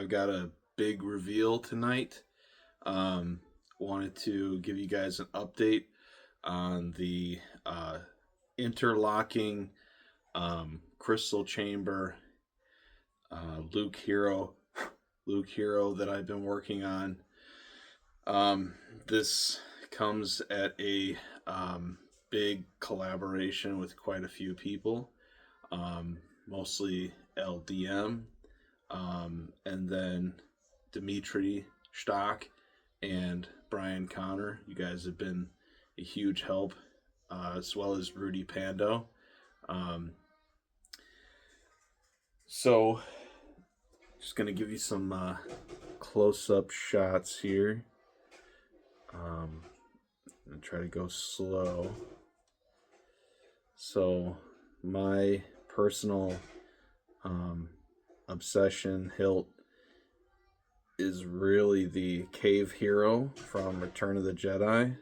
I've got a big reveal tonight. Wanted to give you guys an update on the interlocking crystal chamber Luke Hero that I've been working on. This comes at a big collaboration with quite a few people, mostly LDM, and then Dimitri, Shtok, and Brian Connor. You guys have been a huge help, as well as Rudy, Pando. So, just going to give you some close-up shots here. I'm going to try to go slow. So, my personal obsession hilt is really the Cave Hero from Return of the Jedi.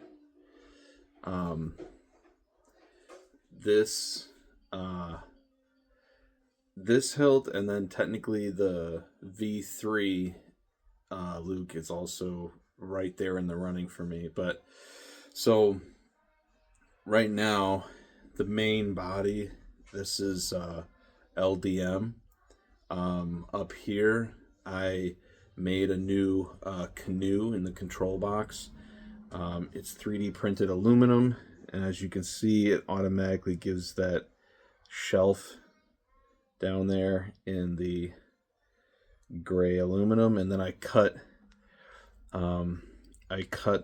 This hilt, and then technically the V3 Luke is also right there in the running for me. But so right now, the main body, this is LDM. Up here, I made a new canoe in the control box. It's 3D printed aluminum, and as you can see, it automatically gives that shelf down there in the gray aluminum, and then I cut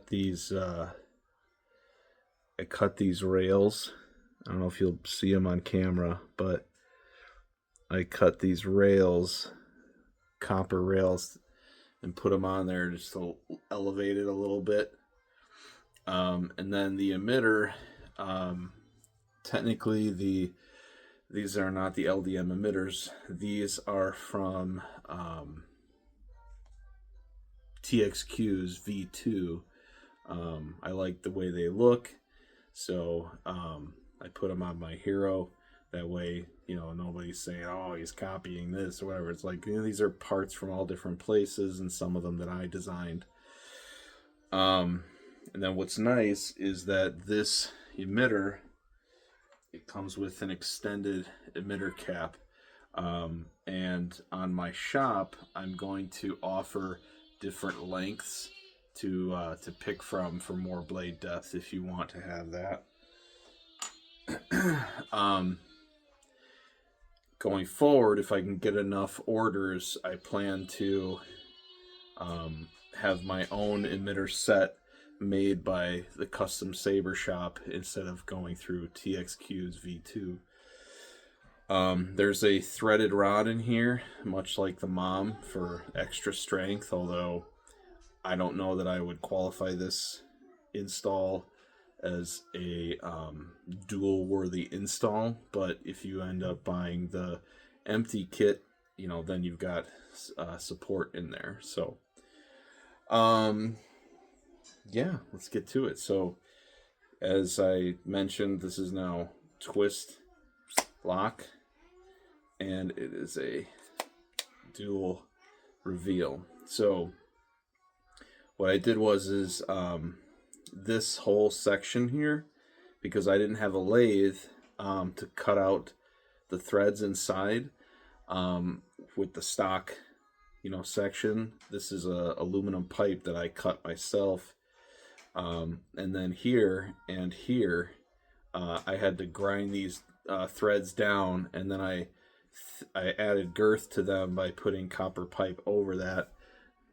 these rails. I don't know if you'll see them on camera, but I cut these rails, copper rails, and put them on there just to elevate it a little bit. And then the emitter, technically these are not the LDM emitters. These are from TXQ's V2. I like the way they look, so I put them on my hero. That way, nobody's saying, oh, he's copying this or whatever. It's like, these are parts from all different places, and some of them that I designed. And then what's nice is that this emitter, it comes with an extended emitter cap. And on my shop, I'm going to offer different lengths to pick from for more blade depth if you want to have that. Going forward, if I can get enough orders, I plan to have my own emitter set made by the Custom Saber Shop instead of going through TXQ's V2. There's a threaded rod in here, much like the mom, for extra strength, although I don't know that I would qualify this install as a dual worthy install. But if you end up buying the empty kit, then you've got support in there. So yeah, let's get to it. So as I mentioned, this is now twist lock, and it is a dual reveal. So what I did was this whole section here, because I didn't have a lathe to cut out the threads inside with the stock section. This is a aluminum pipe that I cut myself, and then here and here I had to grind these threads down, and then I added girth to them by putting copper pipe over that.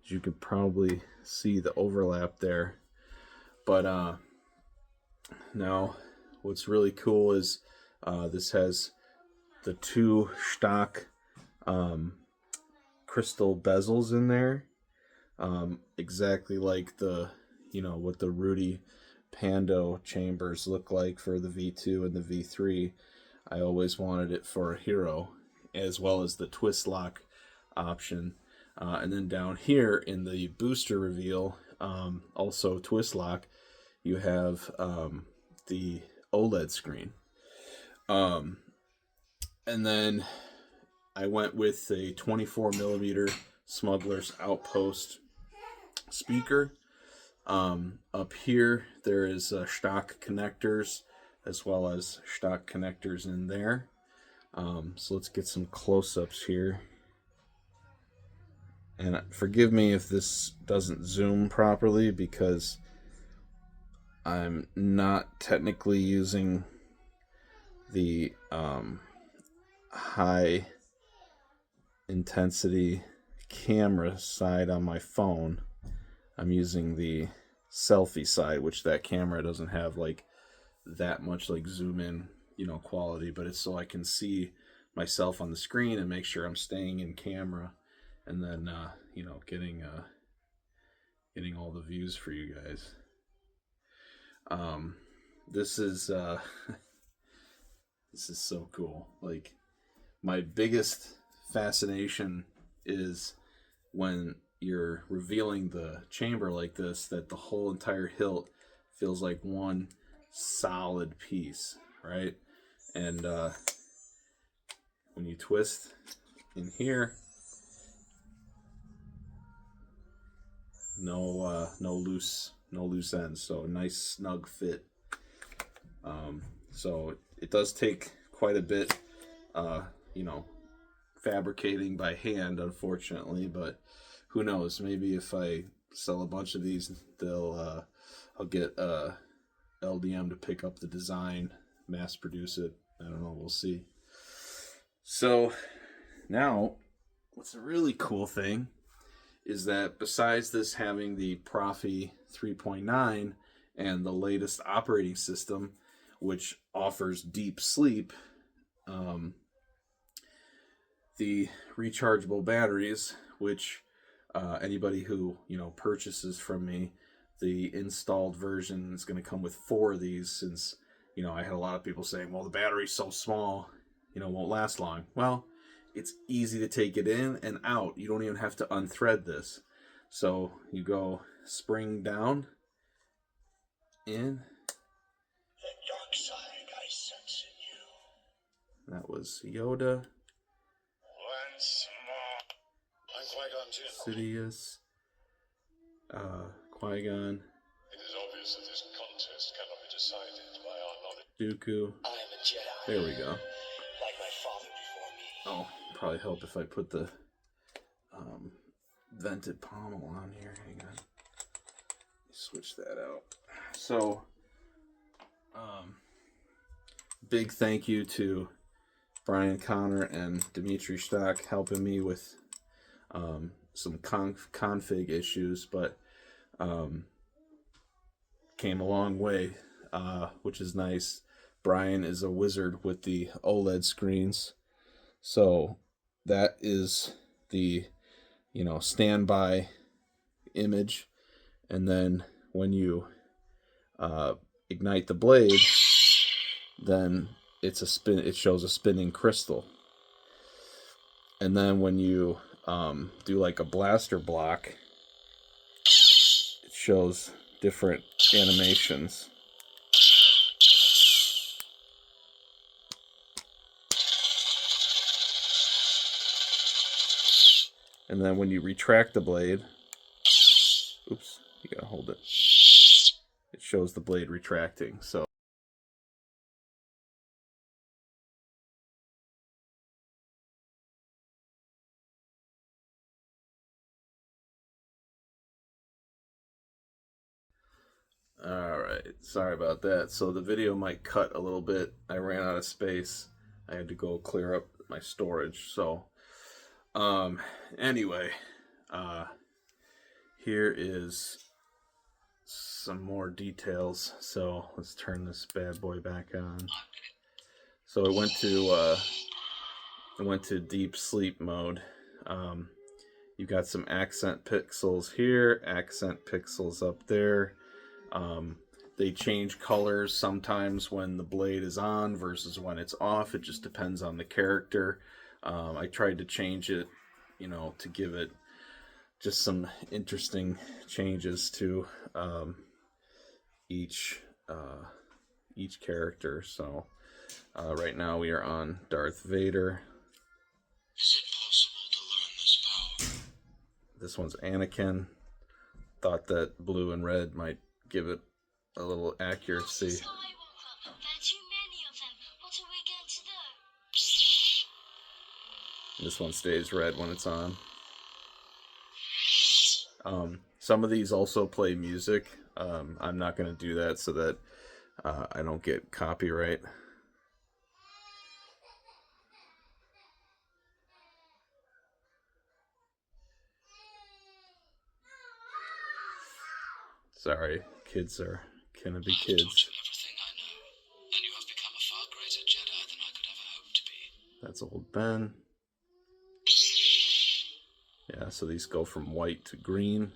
As you can probably see the overlap there. But now what's really cool is this has the two Shtok crystal bezels in there, exactly like the what the Rudy Pando chambers look like for the V2 and the V3. I always wanted it for a hero, as well as the twist lock option. And then down here in the booster reveal, also twist lock, you have the OLED screen. And then I went with a 24mm Smuggler's Outpost speaker. Up here there is Shtok connectors as well as Shtok connectors in there. So let's get some close-ups here. And forgive me if this doesn't zoom properly because I'm not technically using the high intensity camera side on my phone. I'm using the selfie side, which that camera doesn't have like that much like zoom in, you know, quality, but it's so I can see myself on the screen and make sure I'm staying in camera, and then you know, getting all the views for you guys. This is this is so cool. Like, my biggest fascination is when you're revealing the chamber like this, that the whole entire hilt feels like one solid piece, right? And when you twist in here, no loose ends, so a nice snug fit. So it does take quite a bit, you know, fabricating by hand, unfortunately, but who knows, maybe if I sell a bunch of these, they'll I'll get LDM to pick up the design, mass produce it. I don't know, we'll see. So now what's a really cool thing is that besides this having the Proffie 3.9 and the latest operating system, which offers deep sleep, the rechargeable batteries, which anybody who, you know, purchases from me, the installed version is going to come with 4 of these, since, you know, I had a lot of people saying, well, the battery's so small, you know, it won't last long. Well, it's easy to take it in and out. You don't even have to unthread this. So you go spring down, in. The dark side I sense in you. That was Yoda. Once more. I'm Qui-Gon Jinn. Sidious. Qui-Gon. It is obvious that this contest cannot be decided by our knowledge. Dooku. I am a Jedi. There we go. Like my father before me. Oh, probably help if I put the vented pommel on here. Hang on. Switch that out. So, big thank you to Brian Connor and Dimitri Shtok helping me with some config issues, but came a long way, which is nice. Brian is a wizard with the OLED screens, so that is the, you know, standby image, and then when you ignite the blade, then it's a spin. It shows a spinning crystal, and then when you do like a blaster block, it shows different animations. And then when you retract the blade, oops, you gotta hold it. It shows the blade retracting. So alright, sorry about that. So the video might cut a little bit. I ran out of space. I had to go clear up my storage. So anyway, here is some more details. So let's turn this bad boy back on. So it went to deep sleep mode. You got some accent pixels here, accent pixels up there. They change colors sometimes when the blade is on versus when it's off. It just depends on the character. I tried to change it, you know, to give it just some interesting changes to each character. So right now we are on Darth Vader. Is it possible to learn this power? This one's Anakin. Thought that blue and red might give it a little accuracy. Skywalker, there are too many of them. What are we going to do? This one stays red when it's on. Some of these also play music. I'm not going to do that so that I don't get copyright. Sorry, kids are gonna be kids. Everything I know, and you have become a far greater Jedi than I could ever hope to be. That's old Ben. Yeah, so these go from white to green.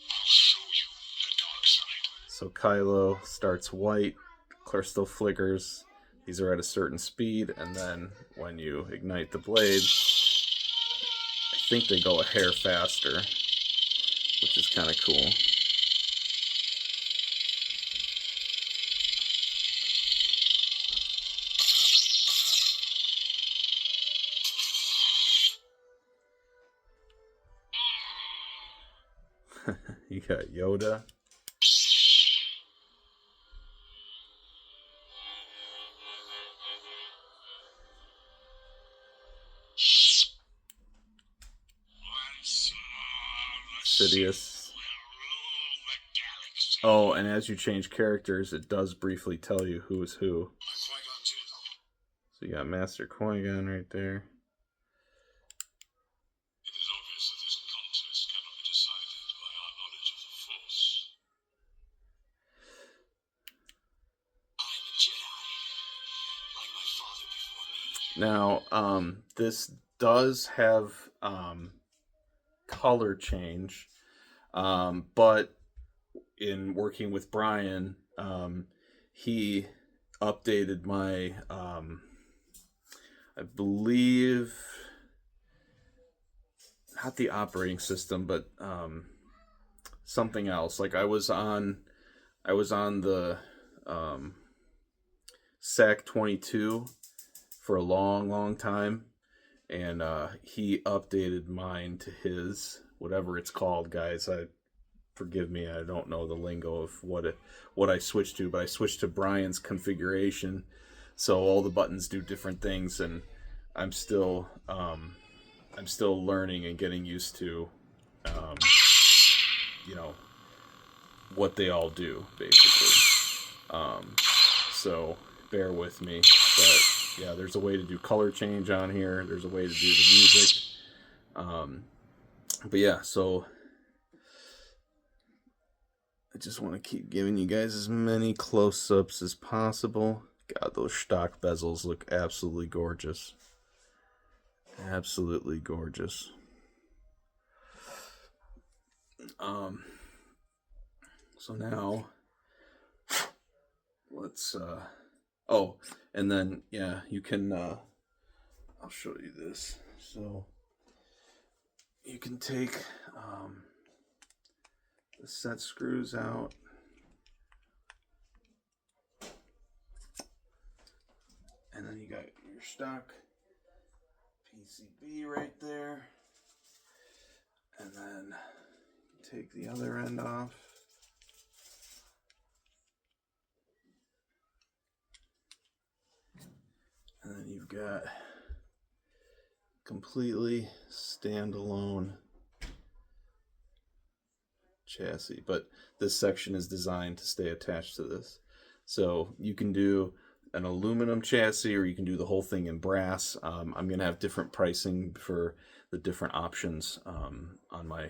I'll show you the dark side. So Kylo starts white, crystal flickers. These are at a certain speed, and then when you ignite the blade, I think they go a hair faster, which is kind of cool. You got Yoda. Sidious. Oh, and as you change characters, it does briefly tell you who is who. So you got Master Qui-Gon right there. It is obvious that this contest cannot be decided by our knowledge of the Force. I'm a Jedi, like my father before me. Now, this does have color change, but in working with Brian, he updated my, I believe, not the operating system, but something else. Like I was on the SAC 22 for a long time, and he updated mine to his, whatever it's called, guys. Forgive me, I don't know the lingo of what I switched to, but I switched to Brian's configuration, so all the buttons do different things, and I'm still learning and getting used to, you know, what they all do basically. So bear with me, but yeah, there's a way to do color change on here. There's a way to do the music. But yeah, so I just want to keep giving you guys as many close-ups as possible. God, those Shtok bezels look absolutely gorgeous. Absolutely gorgeous. So now let's oh, and then yeah, you can I'll show you this. So you can take the set screws out, and then you got your Shtok PCB right there, and then take the other end off. And then you've got completely standalone chassis, but this section is designed to stay attached to this. So you can do an aluminum chassis, or you can do the whole thing in brass. I'm going to have different pricing for the different options on my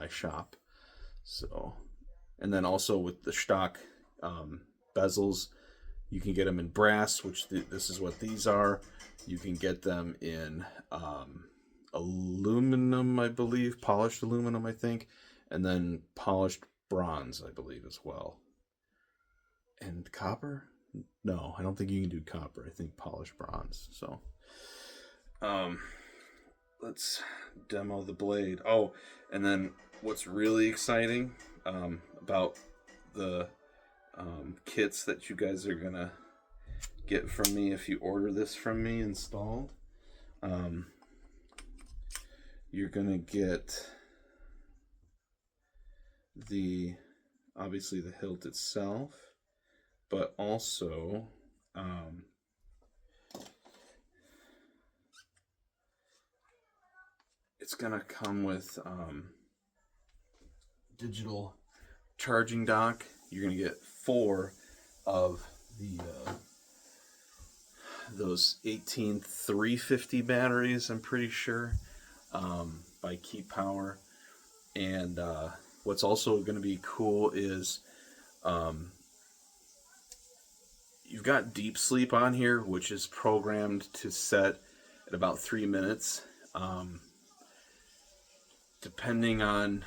shop. So, and then also with the Shtok bezels, you can get them in brass, which this is what these are. You can get them in aluminum, I believe, polished aluminum, I think, and then polished bronze, I believe, as well. And copper? No, I don't think you can do copper. I think polished bronze. So, let's demo the blade. Oh, and then what's really exciting about the kits that you guys are gonna get from me if you order this from me installed you're gonna get obviously the hilt itself, but also it's gonna come with digital charging dock. You're gonna get 4 of the those 18350 batteries, I'm pretty sure, by Keep Power. And what's also going to be cool is you've got deep sleep on here, which is programmed to set at about 3 minutes. Depending on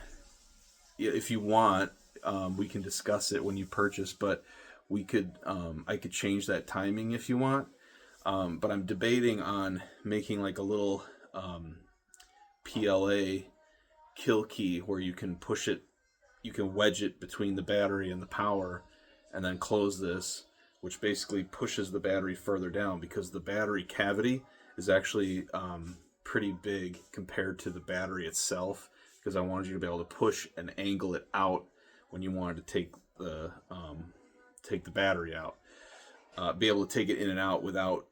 if you want, we can discuss it when you purchase, but we could I could change that timing if you want. But I'm debating on making like a little PLA kill key where you can push it, you can wedge it between the battery and the power, and then close this, which basically pushes the battery further down, because the battery cavity is actually pretty big compared to the battery itself, because I wanted you to be able to push and angle it out when you wanted to take the battery out. Be able to take it in and out without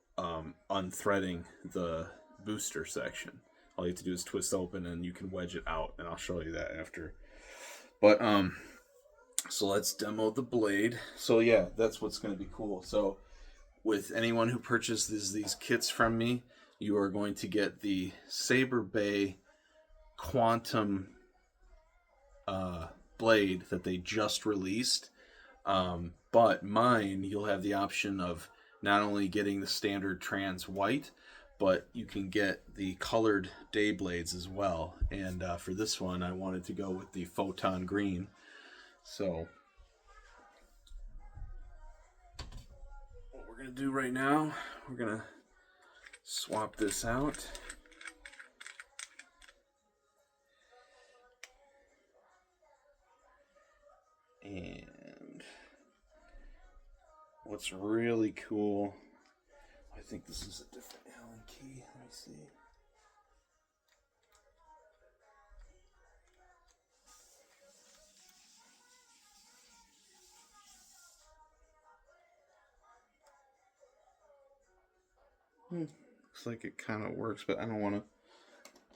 unthreading the booster section. All you have to do is twist open and you can wedge it out, and I'll show you that after. But so let's demo the blade. So yeah, that's what's going to be cool. So with anyone who purchases these kits from me, you are going to get the Saberbay Quantum blade that they just released. But mine, you'll have the option of not only getting the standard trans white, but you can get the colored day blades as well. And for this one, I wanted to go with the Photon green. So what we're going to do right now, we're going to swap this out. And what's really cool, I think this is a different Allen key. Let me see. Looks like it kind of works, but I don't want to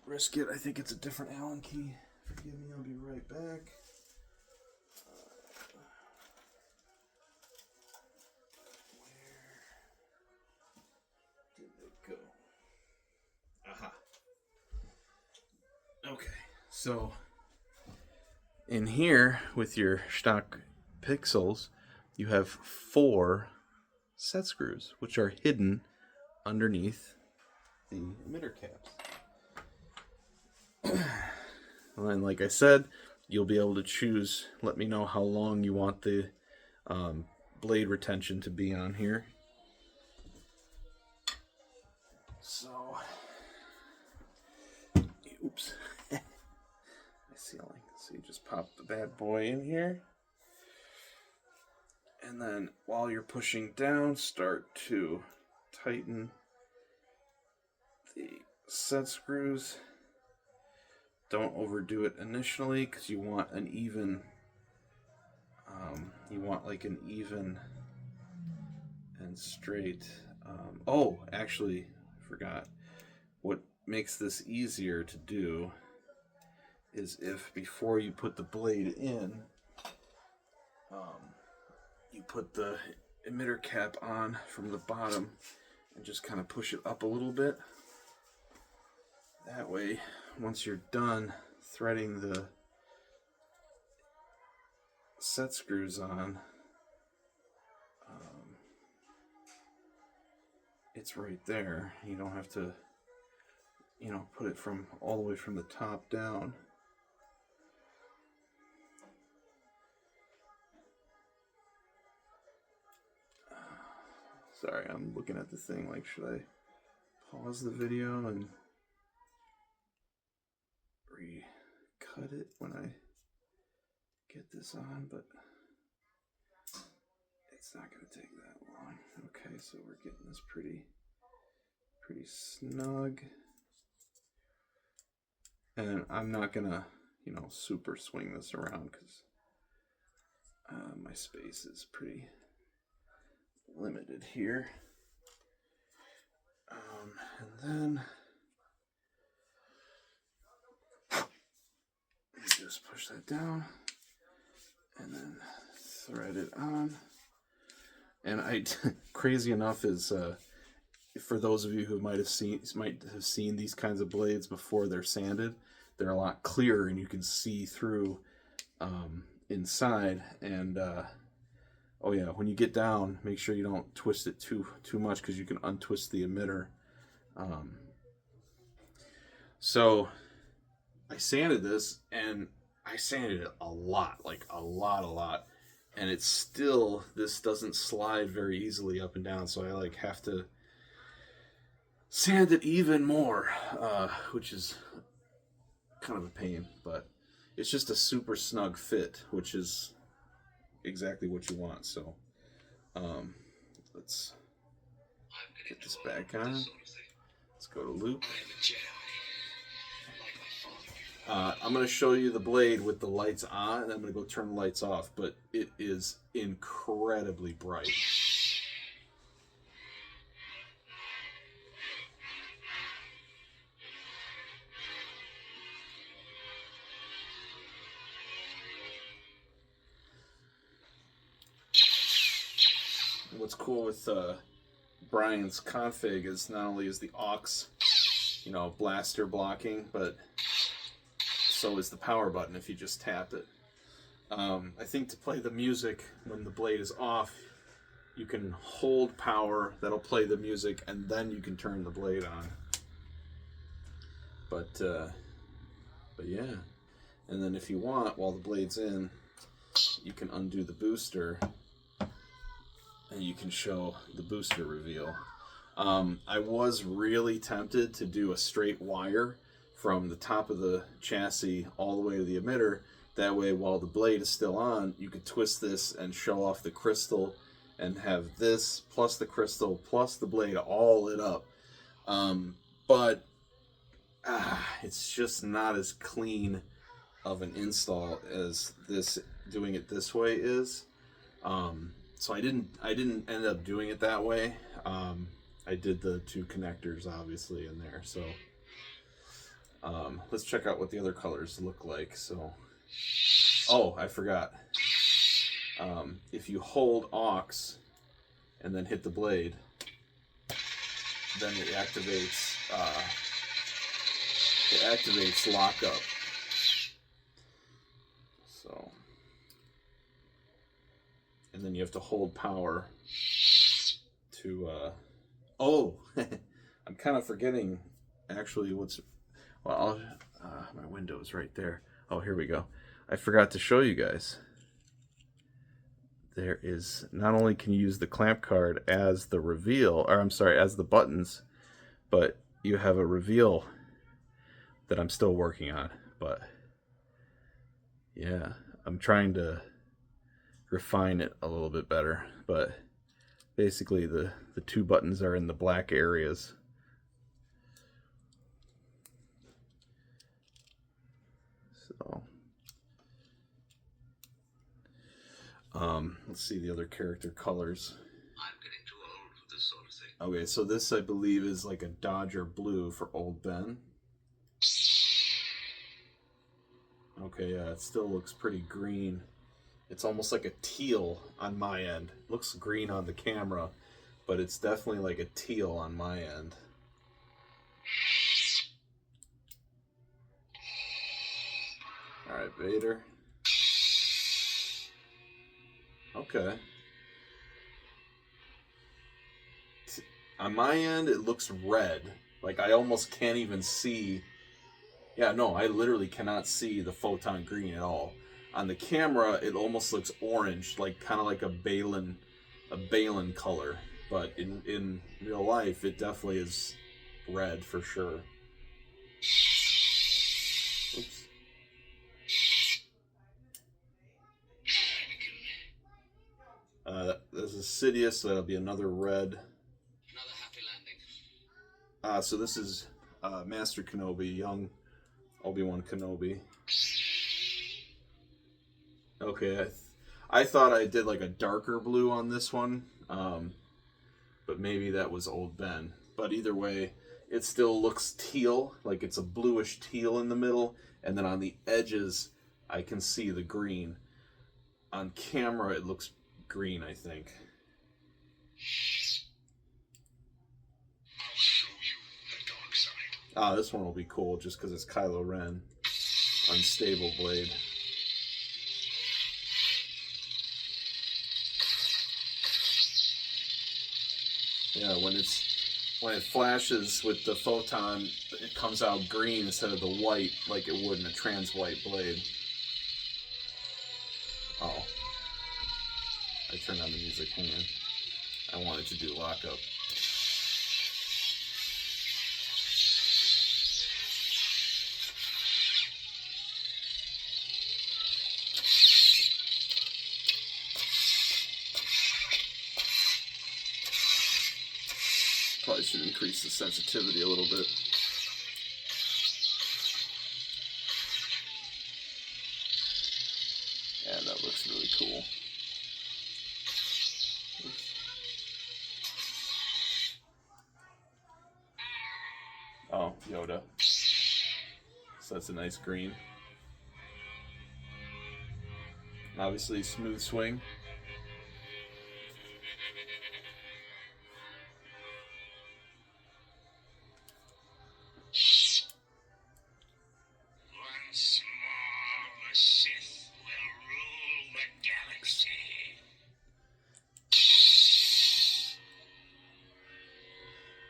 risk it. I think it's a different Allen key. Forgive me, I'll be right back. Okay, so in here with your Shtok pixels, you have 4 set screws, which are hidden underneath the emitter caps. And like I said, you'll be able to choose, let me know how long you want the blade retention to be on here. So, oops. Ceiling. So you just pop the bad boy in here, and then while you're pushing down, start to tighten the set screws. Don't overdo it initially, because you want an even and straight. Oh, actually, I forgot. What makes this easier to do is if before you put the blade in, you put the emitter cap on from the bottom and just kind of push it up a little bit. That way, once you're done threading the set screws on, it's right there. You don't have to, put it from all the way from the top down. Sorry, I'm looking at the thing like, should I pause the video and recut it when I get this on? But it's not going to take that long. Okay, so we're getting this pretty snug. And I'm not gonna, you know, super swing this around because my space is pretty limited here. And then just push that down and then thread it on. And crazy enough is for those of you who might have seen these kinds of blades before they're sanded, they're a lot clearer and you can see through inside. And oh yeah, when you get down, make sure you don't twist it too much because you can untwist the emitter. So I sanded this, and I sanded it a lot, like a lot, and it's still, this doesn't slide very easily up and down, so I like have to sand it even more, which is kind of a pain, but it's just a super snug fit, which is exactly what you want. So let's get this back on. Let's go to loop. I'm going to show you the blade with the lights on, and I'm going to go turn the lights off, but it is incredibly bright. What's cool with Brian's config is not only is the aux, you know, blaster blocking, but so is the power button if you just tap it. I think to play the music when the blade is off, you can hold power, that'll play the music, and then you can turn the blade on. But yeah. And then if you want, while the blade's in, you can undo the booster, and you can show the booster reveal. I was really tempted to do a straight wire from the top of the chassis all the way to the emitter. That way, while the blade is still on, you could twist this and show off the crystal and have this plus the crystal plus the blade all lit up. But it's just not as clean of an install as this doing it this way is. So I didn't end up doing it that way. I did the two connectors obviously in there. So let's check out what the other colors look like. So, oh, I forgot. If you hold aux and then hit the blade, then it activates lockup. So, and then you have to hold power to oh, I'm kind of forgetting actually what's, well, my window is right there. Oh, here we go. I forgot to show you guys. There is, not only can you use the clamp card as the reveal, or I'm sorry, as the buttons, but you have a reveal that I'm still working on. But yeah, I'm trying to refine it a little bit better. But basically the two buttons are in the black areas. So let's see the other character colors. I'm getting too old for this sort of thing. Okay, so this I believe is like a Dodger blue for old Ben. Okay, yeah, it still looks pretty green. It's almost like a teal on my end. It looks green on the camera, but it's definitely like a teal on my end. Alright, Vader. Okay. On my end, it looks red. Like, I almost can't even see. Yeah, no, I literally cannot see the Photon green at all. On the camera, it almost looks orange, like kind of like a Balin color. But in real life, it definitely is red for sure. Oops. This is Sidious, so that'll be another red. Another happy landing. So this is Master Kenobi, young Obi-Wan Kenobi. Okay, I thought I did like a darker blue on this one, but maybe that was Old Ben. But either way, it still looks teal, like it's a bluish teal in the middle, and then on the edges, I can see the green. On camera, it looks green, I think. I'll show you the dark side. Ah, this one will be cool just because it's Kylo Ren. Unstable blade. Yeah, when it flashes with the photon, it comes out green instead of the white like it would in a trans white blade. Oh. I turned on the music, hang on. I wanted to do lockup. Probably should increase the sensitivity a little bit. Yeah, that looks really cool. Oops. Oh, Yoda. So that's a nice green. Obviously, smooth swing. Once more, the Sith will rule the galaxy.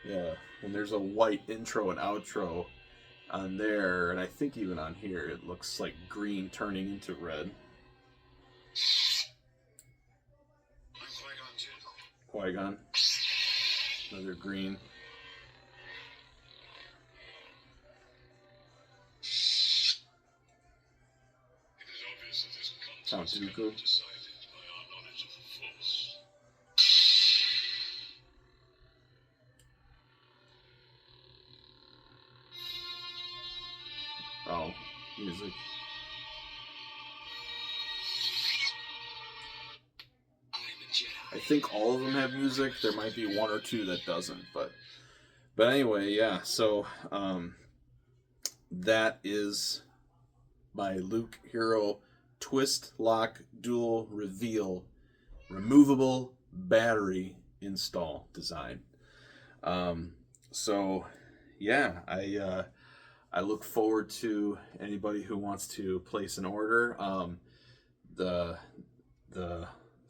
Yeah, and there's a white intro and outro on there, and I think even on here it looks like green turning into red. Qui-Gon. Another green. It is obvious that this Count contest Dooku. cannot be decided by our knowledge of the Force. Oh, music. I am a Jedi. I think all of them have music. There might be one or two that doesn't, but anyway, yeah. So that is my Luke Hero twist lock dual reveal removable battery install design. So yeah, I look forward to anybody who wants to place an order. The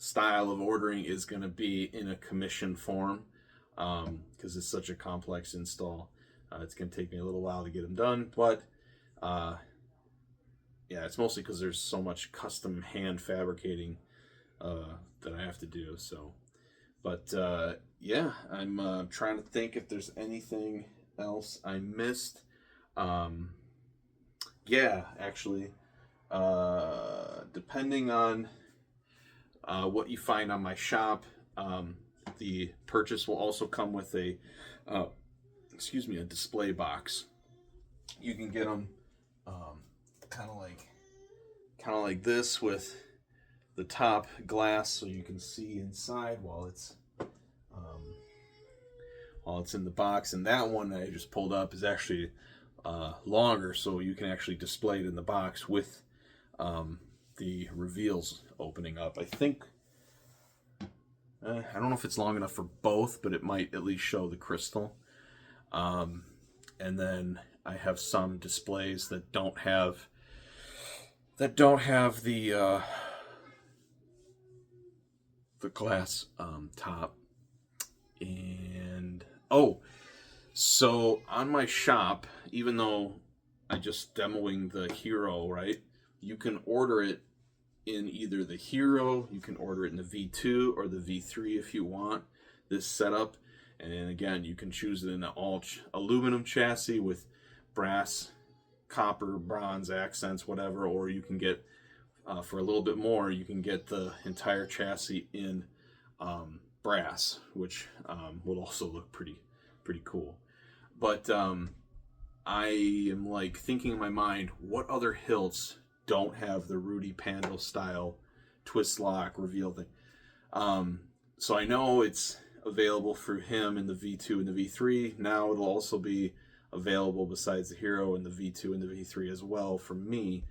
style of ordering is going to be in a commission form because it's such a complex install. It's going to take me a little while to get them done, but yeah, it's mostly because there's so much custom hand fabricating that I have to do. So, but yeah, I'm trying to think if there's anything else I missed. Yeah, actually, depending on what you find on my shop, the purchase will also come with a a display box. You can get them kind of like this with the top glass, so you can see inside while it's in the box. And that one that I just pulled up is actually longer, so you can actually display it in the box with the reveals opening up. I think I don't know if it's long enough for both, but it might at least show the crystal. And then I have some displays that don't have the glass top. And so on my shop, even though I just demoing the Hero, right? You can order it in either the Hero, you can order it in the V2 or the V3 if you want this setup. And then again, you can choose it in an all aluminum chassis with brass, copper, bronze accents, whatever, or you can get for a little bit more, you can get the entire chassis in brass, which will also look pretty cool. But I am like thinking in my mind, what other hilts don't have the Rudy Pando style twist lock reveal thing? So I know it's available for him in the V2 and the V3. Now it'll also be available besides the Hero in the V2 and the V3 as well for me.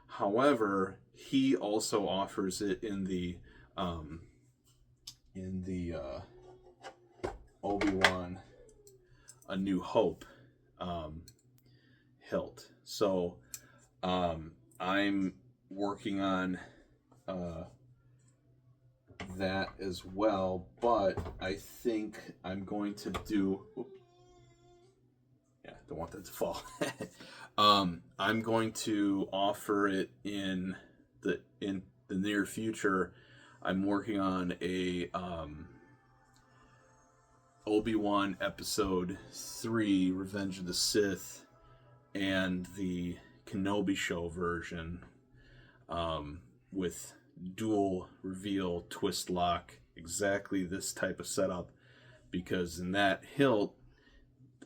However, he also offers it in the Obi-Wan A New Hope hilt. So I'm working on that as well, but I think I'm going to do, yeah, don't want that to fall. I'm going to offer it in the near future. I'm working on a Obi-Wan Episode 3 Revenge of the Sith and the Kenobi Show version with dual reveal twist lock, exactly this type of setup, because in that hilt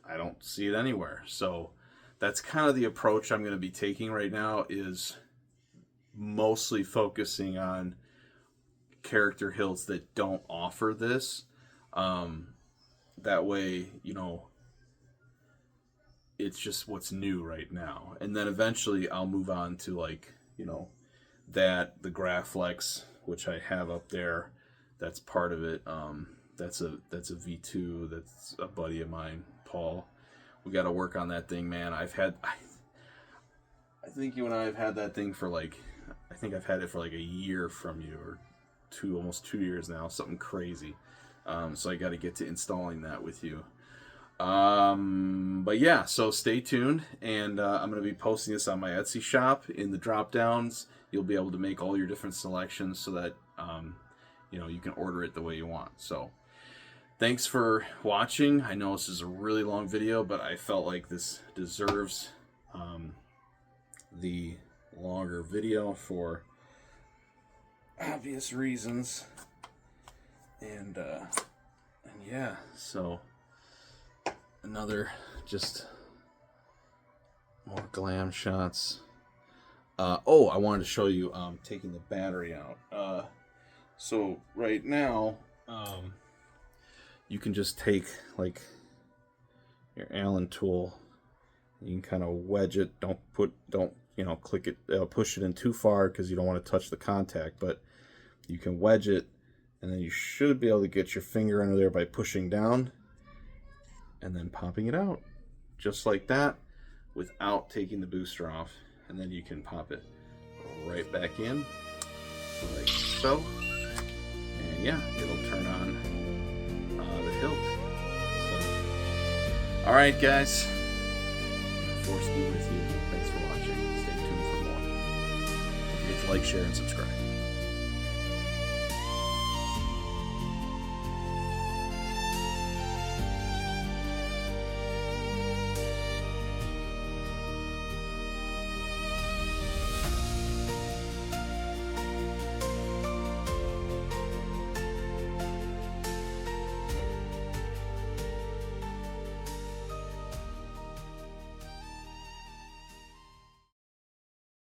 I don't see it anywhere. So that's kind of the approach I'm going to be taking right now, is mostly focusing on character hilts that don't offer this. That way, you know, it's just what's new right now. And then eventually I'll move on to, like, you know, the Graflex, which I have up there. That's part of it. That's a V2. That's a buddy of mine, Paul. We got to work on that thing, man. I think you and I have had that thing for like, I think I've had it for like a year from you, or almost 2 years now, something crazy. So I got to get to installing that with you. But yeah, so stay tuned, and I'm going to be posting this on my Etsy shop. In the drop downs, you'll be able to make all your different selections so that you know, you can order it the way you want. So thanks for watching. I know this is a really long video, but I felt like this deserves the longer video for obvious reasons. And yeah, so another just more glam shots. Oh, I wanted to show you taking the battery out. So right now, you can just take like your Allen tool. You can kind of wedge it. Don't you know, click it, push it in too far because you don't want to touch the contact. But you can wedge it, and then you should be able to get your finger under there by pushing down and then popping it out, just like that, without taking the booster off. And then you can pop it right back in, like so. And yeah, it'll turn on the hilt. So, all right, guys. Force be with you. Thanks for watching. Stay tuned for more. Don't forget to like, share, and subscribe.